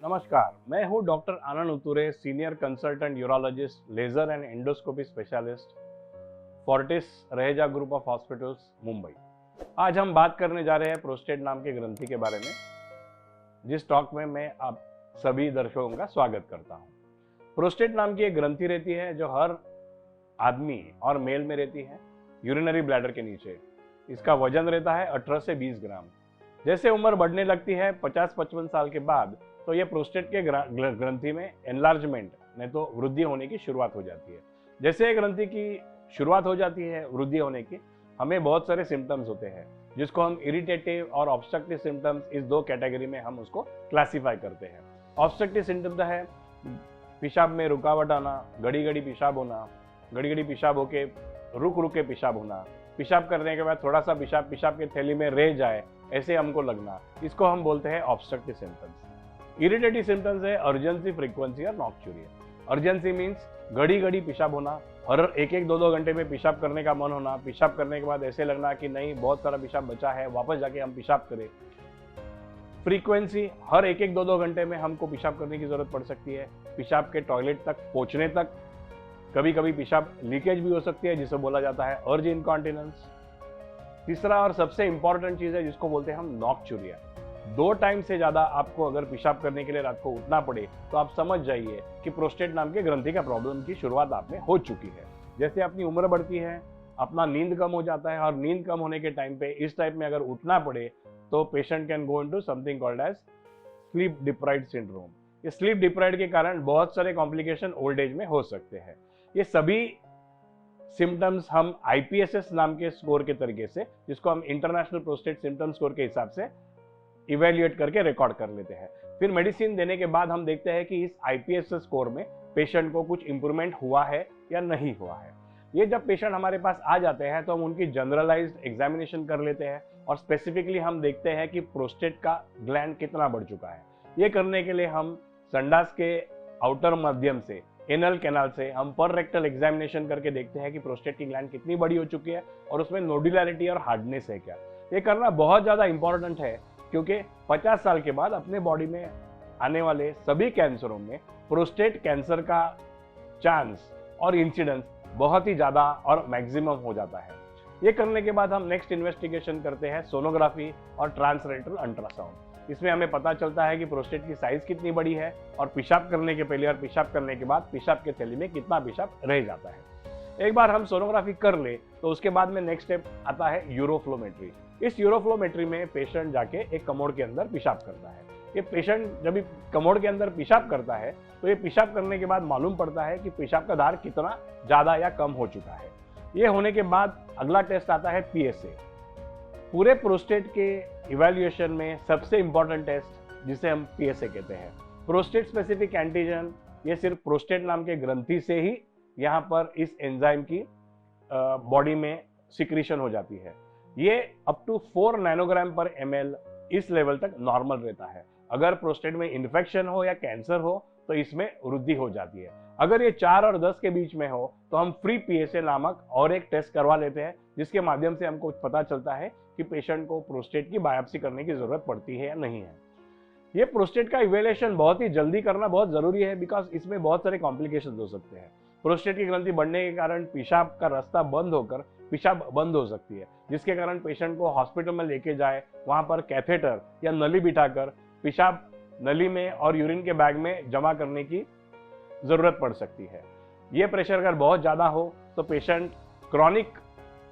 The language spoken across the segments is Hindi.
नमस्कार, मैं हूं doctor Anand Uture, senior consultant urologist, laser and endoscopy specialist, Fortis Raheja group of hospitals, Mumbai. आज हम बात करने जा रहे हैं प्रोस्टेट नाम के ग्रंथि के बारे में, जिस टॉक में मैं आप सभी दर्शकों का स्वागत करता हूं। प्रोस्टेट नाम की एक ग्रंथि रहती है जो हर आदमी और मेल में रहती है, यूरिनरी ब्लैडर के नीचे। इसका वजन रहता है 18 से 20 ग्राम। जैसे उम्र बढ़ने लगती है 50-55 साल के बाद, तो ये प्रोस्टेट के ग्रंथि में एनलार्जमेंट नहीं तो वृद्धि होने की शुरुआत हो जाती है। जैसे ये ग्रंथि की शुरुआत हो जाती है वृद्धि होने की, हमें बहुत सारे सिम्टम्स होते हैं, जिसको हम इरिटेटिव और ऑब्स्ट्रक्टिव सिम्टम्स, इस दो कैटेगरी में हम उसको क्लासीफाई करते हैं। ऑब्स्ट्रक्टिव सिम्टम्स है पेशाब में रुकावट आना, घड़ी घड़ी पेशाब होना, घड़ी घड़ी पेशाब होके रुक के पेशाब होना, पेशाब करने के बाद थोड़ा सा पेशाब के थैली में रह जाए ऐसे हमको लगना, इसको हम बोलते हैं ऑब्स्ट्रक्टिव सिम्टम्स। इरिटेटिव सिम्टम्स है अर्जेंसी, फ्रीक्वेंसी और नॉक्चुरिया। अर्जेंसी मीन्स घड़ी घड़ी पेशाब होना, हर एक 2 घंटे में पेशाब करने का मन होना, पेशाब करने के बाद ऐसे लगना कि नहीं बहुत सारा पेशाब बचा है, वापस जाके हम पेशाब करें। फ्रीक्वेंसी, हर एक 2 घंटे में हमको पेशाब करने की जरूरत पड़ सकती है, पेशाब के टॉयलेट तक पहुंचने तक। कभी कभी पेशाब लीकेज भी हो सकती है, जिसे बोला जाता है अर्ज इनकॉन्टिनेंस। तीसरा और सबसे इंपॉर्टेंट चीज है जिसको बोलते हैं हम नॉक्चुरिया। 2 टाइम से ज्यादा आपको अगर पेशाब करने के लिए रात को उठना पड़े, तो आप समझ जाइए कि प्रोस्टेट नाम के ग्रंथि का प्रॉब्लम की शुरुआत आप में हो चुकी है। जैसे अपनी उम्र बढ़ती है, अपना नींद कम हो जाता है, और नींद कम होने के टाइम पे इस टाइप में अगर उठना पड़े, तो patient can go into something called as sleep deprived syndrome. ये स्लीप डिप्राइव्ड के कारण बहुत सारे कॉम्प्लिकेशन ओल्ड एज में हो सकते हैं। ये सभी सिम्टम्स हम IPSS नाम के स्कोर के तरीके से, जिसको हम इंटरनेशनल प्रोस्टेट सिम्टम स्कोर के हिसाब से इवेल्युएट करके रिकॉर्ड कर लेते हैं। फिर मेडिसिन देने के बाद हम देखते हैं कि इस IPSS स्कोर में पेशेंट को कुछ इंप्रूवमेंट हुआ है या नहीं हुआ है। ये जब पेशेंट हमारे पास आ जाते हैं, तो हम उनकी जनरलाइज्ड एग्जामिनेशन कर लेते हैं, और स्पेसिफिकली हम देखते हैं कि प्रोस्टेट का ग्लैंड कितना बढ़ चुका है। ये करने के लिए हम संडास के आउटर माध्यम से, एनल कैनाल से, हम पर रेक्टल एग्जामिनेशन करके देखते हैं कि प्रोस्टेट की ग्लैंड कितनी बड़ी हो चुकी है और उसमें नोडुलैरिटी और हार्डनेस है क्या। ये करना बहुत ज्यादा इंपॉर्टेंट है, क्योंकि 50 साल के बाद अपने बॉडी में आने वाले सभी कैंसरों में प्रोस्टेट कैंसर का चांस और इंसिडेंस बहुत ही ज्यादा और मैक्सिमम हो जाता है। ये करने के बाद हम नेक्स्ट इन्वेस्टिगेशन करते हैं सोनोग्राफी और ट्रांसरेक्टल अल्ट्रासाउंड। इसमें हमें पता चलता है कि प्रोस्टेट की साइज कितनी बड़ी है, और पेशाब करने के पहले और पेशाब करने के बाद पेशाब के थैली में कितना पेशाब रह जाता है। एक बार हम सोनोग्राफी कर ले, तो उसके बाद में नेक्स्ट स्टेप आता है यूरोफ्लोमेट्री। इस यूरोफ्लोमेट्री में पेशेंट जाके एक कमोड के अंदर पेशाब करता है। ये पेशेंट जब भी कमोड के अंदर पेशाब करता है, तो ये पेशाब करने के बाद मालूम पड़ता है कि पेशाब का धार कितना ज्यादा या कम हो चुका है। ये होने के बाद अगला टेस्ट आता है PSA। पूरे प्रोस्टेट के इवैल्यूएशन में सबसे इंपॉर्टेंट टेस्ट, जिसे हम PSA कहते हैं, प्रोस्टेट स्पेसिफिक एंटीजन। ये सिर्फ प्रोस्टेट नाम के ग्रंथि से ही यहाँ पर इस एंजाइम की बॉडी में सिक्रीशन हो जाती है। ये अप टू 4 नैनोग्राम पर ml इस लेवल तक नॉर्मल रहता है। अगर प्रोस्टेट में इन्फेक्शन हो या कैंसर हो, तो इसमें वृद्धि हो जाती है। अगर ये 4 और 10 के बीच में हो, तो हम फ्री PSA नामक और एक टेस्ट करवा लेते हैं, जिसके माध्यम से हमको पता चलता है कि पेशेंट को प्रोस्टेट की बायोप्सी करने की जरूरत पड़ती है या नहीं है। ये प्रोस्टेट का इवेल्युएशन बहुत ही जल्दी करना बहुत जरूरी है, बिकॉज इसमें बहुत सारे कॉम्प्लिकेशंस हो सकते हैं। प्रोस्टेट की ग्रंथि बढ़ने के कारण पेशाब का रास्ता बंद होकर पेशाब बंद हो सकती है, जिसके कारण पेशेंट को हॉस्पिटल में लेके जाए, वहां पर कैथेटर या नली बिठाकर पेशाब नली में और यूरिन के बैग में जमा करने की जरूरत पड़ सकती है। ये प्रेशर अगर बहुत ज्यादा हो, तो पेशेंट क्रॉनिक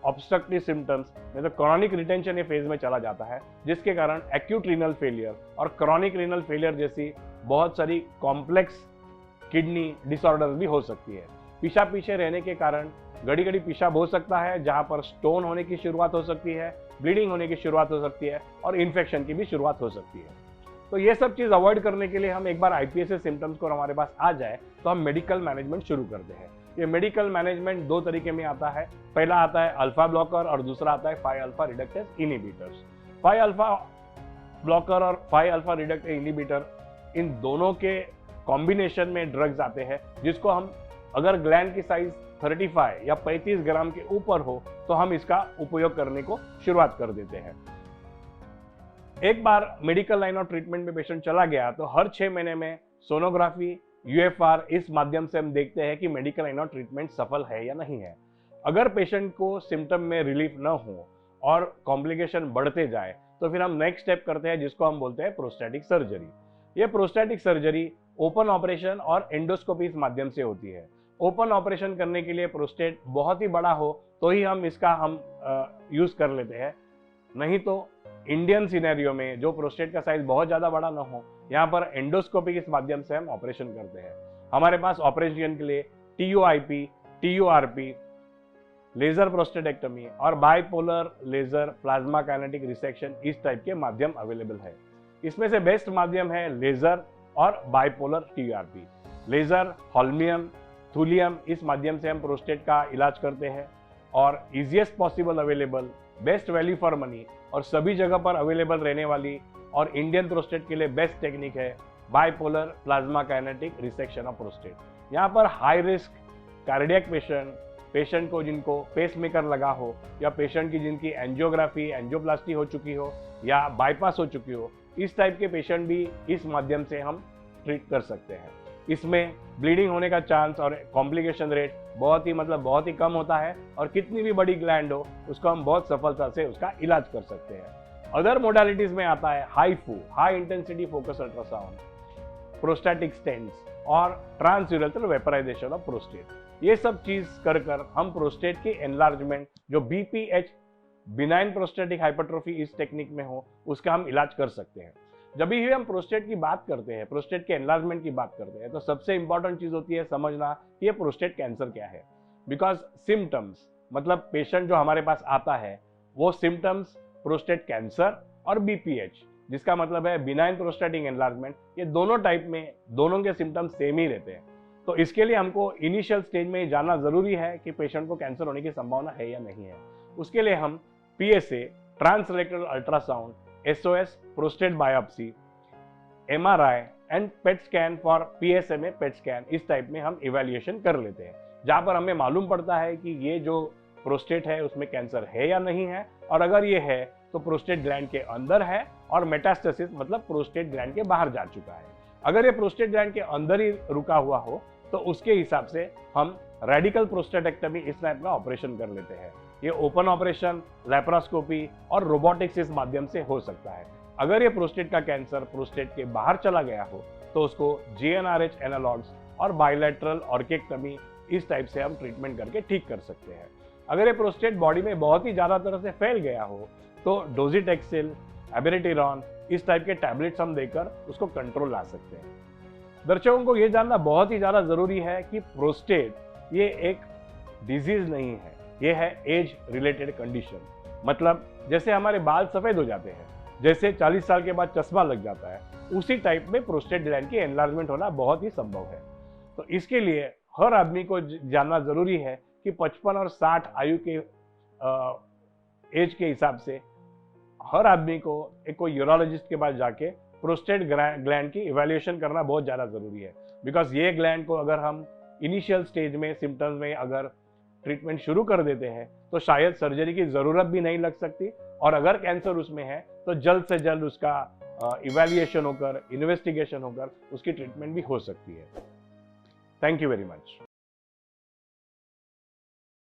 ऑब्स्ट्रक्टिव सिम्टम्स में तो क्रॉनिक रिटेंशन ये फेज में चला जाता है, जिसके कारण एक्यूट रीनल फेलियर और क्रॉनिक रीनल फेलियर जैसी बहुत सारी कॉम्प्लेक्स किडनी डिसऑर्डर भी हो सकती है। पेशाब पीछे रहने के कारण घड़ी घड़ी पेशाब हो सकता है, जहां पर स्टोन होने की शुरुआत हो सकती है, ब्लीडिंग होने की शुरुआत हो सकती है, और इन्फेक्शन की भी शुरुआत हो सकती है। तो ये सब चीज अवॉइड करने के लिए हम एक बार IPSS सिम्टम्स को हमारे पास आ जाए, तो हम मेडिकल मैनेजमेंट शुरू करते हैं। ये मेडिकल मैनेजमेंट 2 तरीके में आता है। पहला आता है अल्फा ब्लॉकर और दूसरा आता है 5 alpha reductase inhibitors. 5 alpha blocker और 5 अल्फा रिडक्टेस इनहिबिटर, इन दोनों के कॉम्बिनेशन में ड्रग्स आते हैं, जिसको हम, अगर ग्लैंड की साइज 35 या 35 ग्राम के ऊपर हो, तो हम इसका उपयोग करने को शुरुआत कर देते हैं। एक बार मेडिकल लाइन और ट्रीटमेंट में पेशेंट चला गया तो हर 6 महीने में सोनोग्राफी, यूएफआर इस माध्यम से हम देखते हैं कि मेडिकल लाइन और ट्रीटमेंट सफल है या नहीं है। अगर पेशेंट को सिम्टम में रिलीफ न हो और कॉम्प्लिकेशन बढ़ते जाए तो फिर हम नेक्स्ट स्टेप करते हैं, जिसको हम बोलते हैं प्रोस्टेटिक सर्जरी। ये प्रोस्टेटिक सर्जरी ओपन ऑपरेशन और एंडोस्कोपी इस माध्यम से होती है। ओपन ऑपरेशन करने के लिए प्रोस्टेट बहुत ही बड़ा हो तो ही हम इसका यूज कर लेते हैं, नहीं तो इंडियन सिनेरियो में जो प्रोस्टेट का साइज बहुत ज्यादा बड़ा ना हो, यहाँ पर एंडोस्कोपी के माध्यम से हम ऑपरेशन करते हैं। हमारे पास ऑपरेशन के लिए TUIP, TURP, लेजर प्रोस्टेटेक्टमी और bipolar laser plasma kinetic resection इस टाइप के माध्यम अवेलेबल है। इसमें से बेस्ट माध्यम है लेजर और बाइपोलर TURP। लेजर, हॉल्मियम, थूलियम इस माध्यम से हम प्रोस्टेट का इलाज करते हैं और easiest possible available, best value for money और सभी जगह पर अवेलेबल रहने वाली और इंडियन प्रोस्टेट के लिए बेस्ट टेक्निक है bipolar plasma kinetic resection of prostate. यहाँ पर हाई रिस्क कार्डियक पेशेंट को जिनको पेसमेकर लगा हो या पेशेंट की जिनकी एंजियोग्राफी, एंजियोप्लास्टी हो चुकी हो या बाईपास हो चुकी हो, इस टाइप के पेशेंट भी इस माध्यम से हम ट्रीट कर सकते हैं। इसमें ब्लीडिंग होने का चांस और कॉम्प्लिकेशन रेट बहुत ही कम होता है और कितनी भी बड़ी ग्लैंड हो उसको हम बहुत सफलता से उसका इलाज कर सकते हैं। अदर मोडालिटीज में आता है high intensity focus ultrasound, prostatic stents और ट्रांसयूरेथ्रल वेपराइजेशन ऑफ प्रोस्टेट। ये सब चीज कर हम प्रोस्टेट की एनलार्जमेंट जो BPH, बिनाइन प्रोस्टेटिक हाइपरट्रोफी इस टेक्निक में हो, उसका हम इलाज कर सकते हैं। जब भी हम प्रोस्टेट की बात करते हैं, प्रोस्टेट के एनलार्जमेंट की बात करते हैं, तो सबसे इंपॉर्टेंट चीज होती है समझना कि ये प्रोस्टेट कैंसर क्या है। बिकॉज सिम्टम्स मतलब पेशेंट जो हमारे पास आता है वो सिम्टम्स प्रोस्टेट कैंसर और BPH, जिसका मतलब है बिनाइन प्रोस्टेटिक एनलार्जमेंट, ये दोनों टाइप में दोनों के सिम्टम्स सेम ही रहते हैं। तो इसके लिए हमको इनिशियल स्टेज में जानना जरूरी है कि पेशेंट को कैंसर होने की संभावना है या नहीं है। उसके लिए हम PSA, transrectal ultrasound, SOS, prostate biopsy, MRI and PET scan for PSMA PET scan, इस टाइप में हम इवैल्यूएशन कर लेते हैं, जहां पर हमें मालूम पड़ता है कि ये जो प्रोस्टेट है उसमें कैंसर है या नहीं है, और अगर ये है तो प्रोस्टेट ग्लैंड के अंदर है और मेटास्टेसिस मतलब प्रोस्टेट ग्लैंड के बाहर जा चुका है। अगर ये प्रोस्टेट ग्लैंड के अंदर ही रुका हुआ हो तो उसके हिसाब से हम रेडिकल प्रोस्टेटेक्टमी इस टाइप का ऑपरेशन कर लेते हैं। ये ओपन ऑपरेशन, लैप्रोस्कोपी और रोबोटिक्स इस माध्यम से हो सकता है। अगर ये प्रोस्टेट का कैंसर प्रोस्टेट के बाहर चला गया हो तो उसको GnRH एनालॉग्स और बायलैटरल ऑर्केक्टमी इस टाइप से हम ट्रीटमेंट करके ठीक कर सकते हैं। अगर ये प्रोस्टेट बॉडी में बहुत ही ज्यादा तरह से फैल गया हो तो डोजीटेक्सिल, एबिरेटिरॉन इस टाइप के टैबलेट्स हम देकर उसको कंट्रोल ला सकते हैं। दर्शकों को ये जानना बहुत ही ज्यादा जरूरी है कि प्रोस्टेट ये एक डिजीज नहीं है, ये है एज रिलेटेड कंडीशन। मतलब जैसे हमारे बाल सफेद हो जाते हैं, जैसे 40 साल के बाद चश्मा लग जाता है, उसी टाइप में प्रोस्टेट ग्लैंड की एनलार्जमेंट होना बहुत ही संभव है। तो इसके लिए हर आदमी को जानना जरूरी है कि 55 और 60 आयु के एज के हिसाब से हर आदमी को कोई यूरोलॉजिस्ट के पास जाके प्रोस्टेट ग्लैंड की इवैल्यूएशन करना बहुत ज़्यादा ज़रूरी है। बिकॉज ये ग्लैंड को अगर हम इनिशियल स्टेज में सिम्टम्स में अगर ट्रीटमेंट शुरू कर देते हैं तो शायद सर्जरी की ज़रूरत भी नहीं लग सकती, और अगर कैंसर उसमें है तो जल्द से जल्द उसका इवैल्यूएशन होकर, इन्वेस्टिगेशन होकर उसकी ट्रीटमेंट भी हो सकती है। Thank you very much.